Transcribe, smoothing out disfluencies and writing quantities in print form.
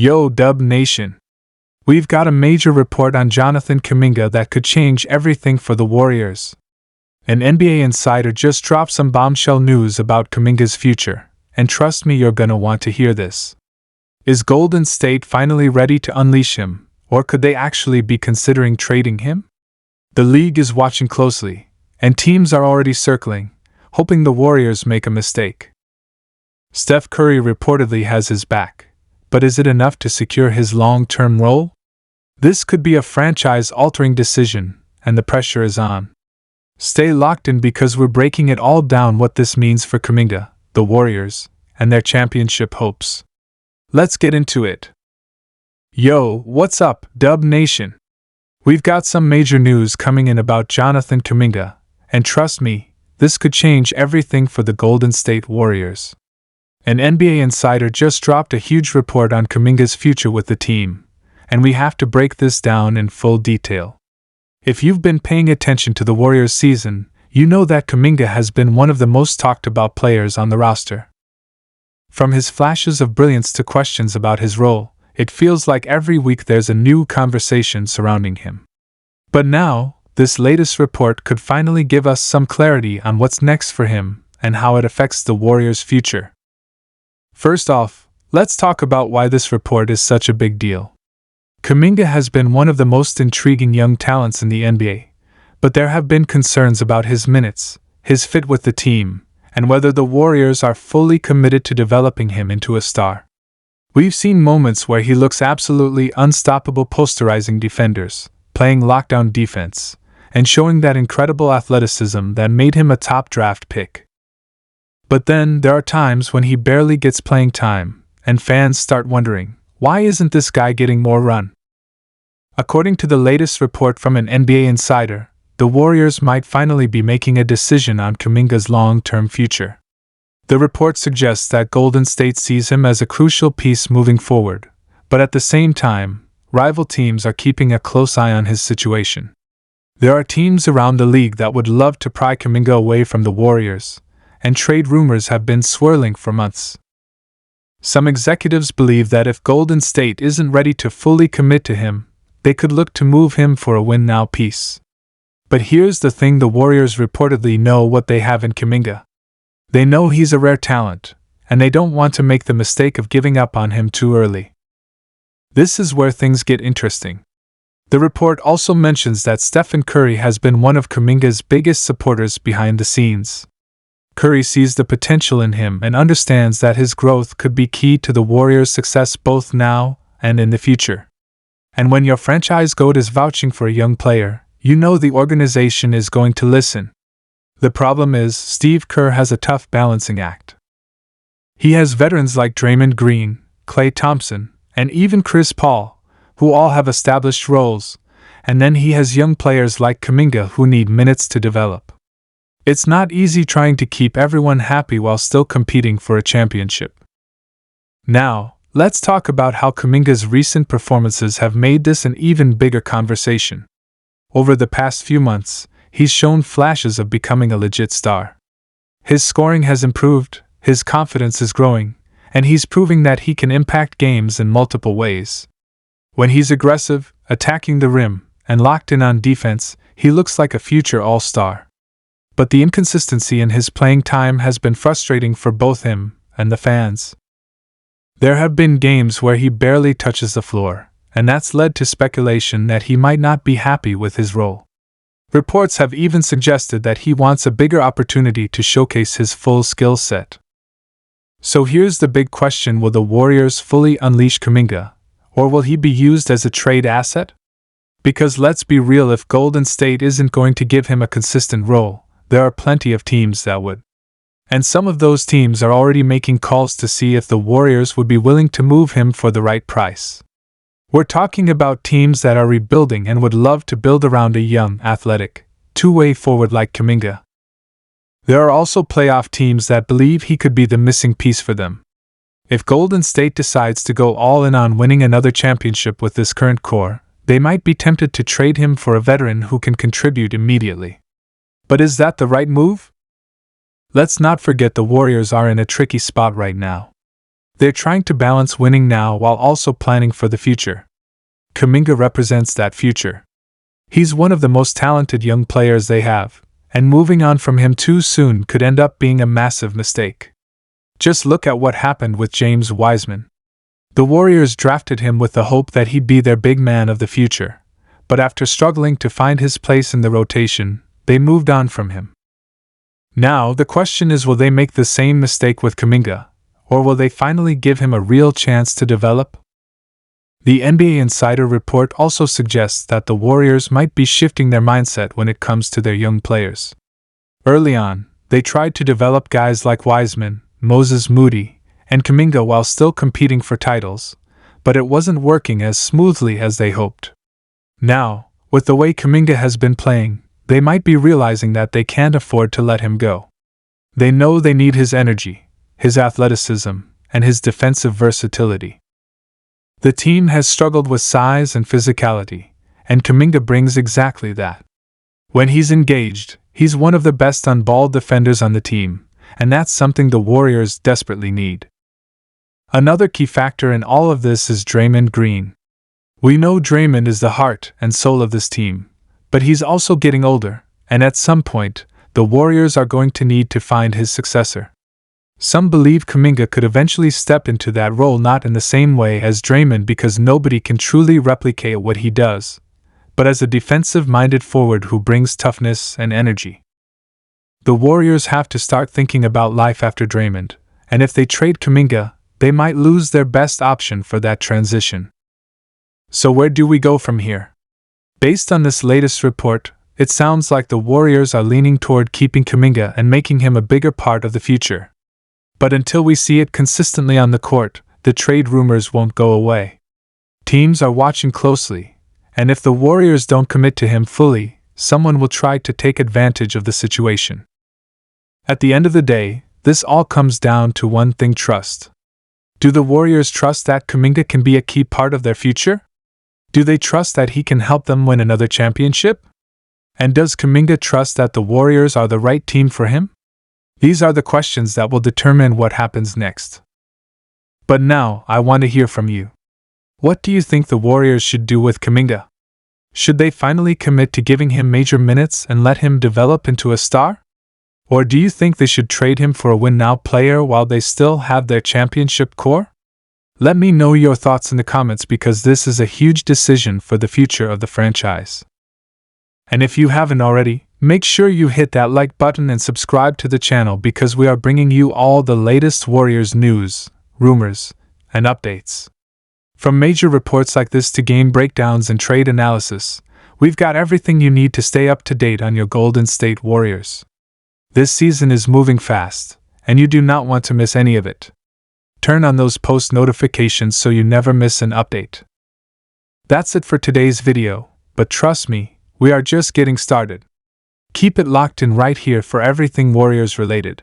Yo, Dub Nation! We've got a major report on Jonathan Kuminga that could change everything for the Warriors. An NBA insider just dropped some bombshell news about Kuminga's future, and trust me, you're gonna want to hear this. Is Golden State finally ready to unleash him, or could they actually be considering trading him? The league is watching closely, and teams are already circling, hoping the Warriors make a mistake. Steph Curry reportedly has his back, but is it enough to secure his long-term role? This could be a franchise-altering decision, and the pressure is on. Stay locked in because we're breaking it all down what this means for Kuminga, the Warriors, and their championship hopes. Let's get into it. Yo, what's up, Dub Nation? We've got some major news coming in about Jonathan Kuminga, and trust me, this could change everything for the Golden State Warriors. An NBA insider just dropped a huge report on Kuminga's future with the team, and we have to break this down in full detail. If you've been paying attention to the Warriors season, you know that Kuminga has been one of the most talked about players on the roster. From his flashes of brilliance to questions about his role, it feels like every week there's a new conversation surrounding him. But now, this latest report could finally give us some clarity on what's next for him and how it affects the Warriors' future. First off, let's talk about why this report is such a big deal. Kuminga has been one of the most intriguing young talents in the NBA, but there have been concerns about his minutes, his fit with the team, and whether the Warriors are fully committed to developing him into a star. We've seen moments where he looks absolutely unstoppable, posterizing defenders, playing lockdown defense, and showing that incredible athleticism that made him a top draft pick. But then there are times when he barely gets playing time, and fans start wondering, why isn't this guy getting more run? According to the latest report from an NBA insider, the Warriors might finally be making a decision on Kuminga's long-term future. The report suggests that Golden State sees him as a crucial piece moving forward, but at the same time, rival teams are keeping a close eye on his situation. There are teams around the league that would love to pry Kuminga away from the Warriors, and trade rumors have been swirling for months. Some executives believe that if Golden State isn't ready to fully commit to him, they could look to move him for a win-now piece. But here's the thing, the Warriors reportedly know what they have in Kuminga. They know he's a rare talent, and they don't want to make the mistake of giving up on him too early. This is where things get interesting. The report also mentions that Stephen Curry has been one of Kuminga's biggest supporters behind the scenes. Curry sees the potential in him and understands that his growth could be key to the Warriors' success both now and in the future. And when your franchise GOAT is vouching for a young player, you know the organization is going to listen. The problem is, Steve Kerr has a tough balancing act. He has veterans like Draymond Green, Klay Thompson, and even Chris Paul, who all have established roles, and then he has young players like Kuminga who need minutes to develop. It's not easy trying to keep everyone happy while still competing for a championship. Now, let's talk about how Kuminga's recent performances have made this an even bigger conversation. Over the past few months, he's shown flashes of becoming a legit star. His scoring has improved, his confidence is growing, and he's proving that he can impact games in multiple ways. When he's aggressive, attacking the rim, and locked in on defense, he looks like a future all-star. But the inconsistency in his playing time has been frustrating for both him and the fans. There have been games where he barely touches the floor, and that's led to speculation that he might not be happy with his role. Reports have even suggested that he wants a bigger opportunity to showcase his full skill set. So here's the big question, will the Warriors fully unleash Kuminga, or will he be used as a trade asset? Because let's be real, if Golden State isn't going to give him a consistent role, there are plenty of teams that would. And some of those teams are already making calls to see if the Warriors would be willing to move him for the right price. We're talking about teams that are rebuilding and would love to build around a young, athletic, two-way forward like Kuminga. There are also playoff teams that believe he could be the missing piece for them. If Golden State decides to go all in on winning another championship with this current core, they might be tempted to trade him for a veteran who can contribute immediately. But is that the right move? Let's not forget the Warriors are in a tricky spot right now. They're trying to balance winning now while also planning for the future. Kuminga represents that future. He's one of the most talented young players they have, and moving on from him too soon could end up being a massive mistake. Just look at what happened with James Wiseman. The Warriors drafted him with the hope that he'd be their big man of the future, but after struggling to find his place in the rotation, they moved on from him. Now, the question is, will they make the same mistake with Kuminga, or will they finally give him a real chance to develop? The NBA Insider report also suggests that the Warriors might be shifting their mindset when it comes to their young players. Early on, they tried to develop guys like Wiseman, Moses Moody, and Kuminga while still competing for titles, but it wasn't working as smoothly as they hoped. Now, with the way Kuminga has been playing, they might be realizing that they can't afford to let him go. They know they need his energy, his athleticism, and his defensive versatility. The team has struggled with size and physicality, and Kuminga brings exactly that. When he's engaged, he's one of the best on-ball defenders on the team, and that's something the Warriors desperately need. Another key factor in all of this is Draymond Green. We know Draymond is the heart and soul of this team, but he's also getting older, and at some point, the Warriors are going to need to find his successor. Some believe Kuminga could eventually step into that role, not in the same way as Draymond because nobody can truly replicate what he does, but as a defensive-minded forward who brings toughness and energy. The Warriors have to start thinking about life after Draymond, and if they trade Kuminga, they might lose their best option for that transition. So where do we go from here? Based on this latest report, it sounds like the Warriors are leaning toward keeping Kuminga and making him a bigger part of the future. But until we see it consistently on the court, the trade rumors won't go away. Teams are watching closely, and if the Warriors don't commit to him fully, someone will try to take advantage of the situation. At the end of the day, this all comes down to one thing: trust. Do the Warriors trust that Kuminga can be a key part of their future? Do they trust that he can help them win another championship? And does Kuminga trust that the Warriors are the right team for him? These are the questions that will determine what happens next. But now, I want to hear from you. What do you think the Warriors should do with Kuminga? Should they finally commit to giving him major minutes and let him develop into a star? Or do you think they should trade him for a win-now player while they still have their championship core? Let me know your thoughts in the comments because this is a huge decision for the future of the franchise. And if you haven't already, make sure you hit that like button and subscribe to the channel because we are bringing you all the latest Warriors news, rumors, and updates. From major reports like this to game breakdowns and trade analysis, we've got everything you need to stay up to date on your Golden State Warriors. This season is moving fast, and you do not want to miss any of it. Turn on those post notifications so you never miss an update. That's it for today's video, but trust me, we are just getting started. Keep it locked in right here for everything Warriors related.